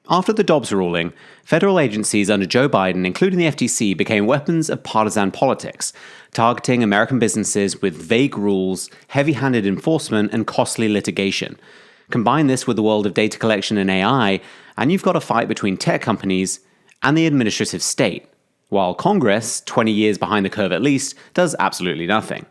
After the Dobbs ruling, federal agencies under Joe Biden, including the FTC, became weapons of partisan politics, targeting American businesses with vague rules, heavy-handed enforcement, and costly litigation. Combine this with the world of data collection and AI, and you've got a fight between tech companies and the administrative state, while Congress, 20 years behind the curve at least, does absolutely nothing.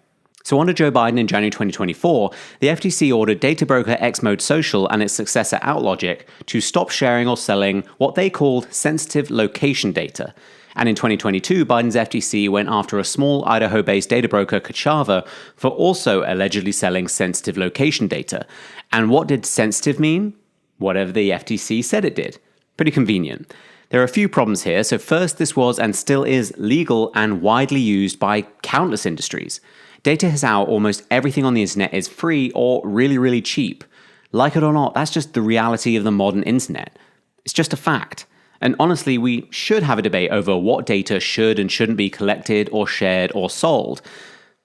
So under Joe Biden in January 2024, the FTC ordered data broker X-Mode Social and its successor Outlogic to stop sharing or selling what they called sensitive location data. And in 2022, Biden's FTC went after a small Idaho-based data broker, Kochava, for also allegedly selling sensitive location data. And what did sensitive mean? Whatever the FTC said it did. Pretty convenient. There are a few problems here. So first, this was and still is legal and widely used by countless industries. Data is how almost everything on the internet is free or really, really cheap. Like it or not, that's just the reality of the modern internet. It's just a fact. And honestly, we should have a debate over what data should and shouldn't be collected or shared or sold.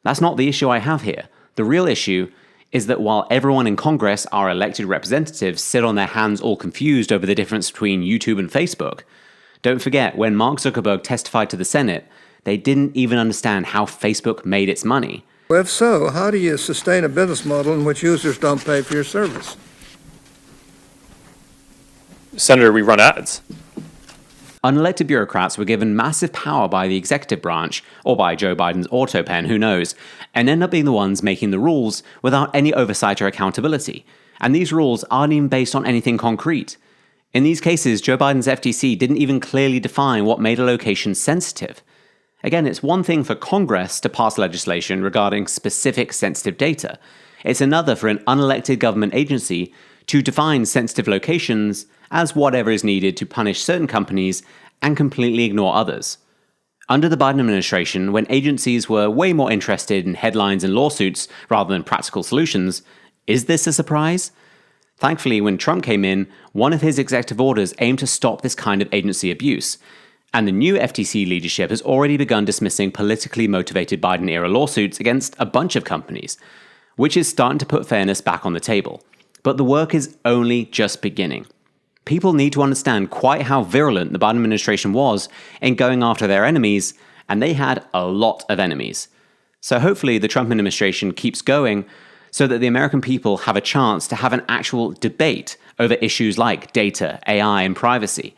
That's not the issue I have here. The real issue is that while everyone in Congress, our elected representatives, sit on their hands all confused over the difference between YouTube and Facebook, don't forget when Mark Zuckerberg testified to the Senate, they didn't even understand how Facebook made its money. If so, how do you sustain a business model in which users don't pay for your service? Senator, we run ads. Unelected bureaucrats were given massive power by the executive branch, or by Joe Biden's autopen, who knows, and end up being the ones making the rules without any oversight or accountability. And these rules aren't even based on anything concrete. In these cases, Joe Biden's FTC didn't even clearly define what made a location sensitive. Again, it's one thing for Congress to pass legislation regarding specific sensitive data. It's another for an unelected government agency to define sensitive locations as whatever is needed to punish certain companies and completely ignore others. Under the Biden administration, when agencies were way more interested in headlines and lawsuits rather than practical solutions, is this a surprise? Thankfully, when Trump came in, one of his executive orders aimed to stop this kind of agency abuse. And the new FTC leadership has already begun dismissing politically motivated Biden-era lawsuits against a bunch of companies, which is starting to put fairness back on the table. But the work is only just beginning. People need to understand quite how virulent the Biden administration was in going after their enemies, and they had a lot of enemies. So hopefully the Trump administration keeps going so that the American people have a chance to have an actual debate over issues like data, AI, and privacy,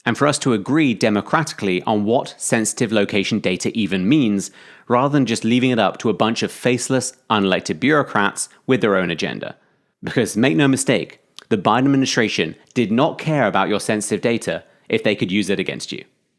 and for us to agree democratically on what sensitive location data even means, rather than just leaving it up to a bunch of faceless, unelected bureaucrats with their own agenda. Because make no mistake, the Biden administration did not care about your sensitive data if they could use it against you.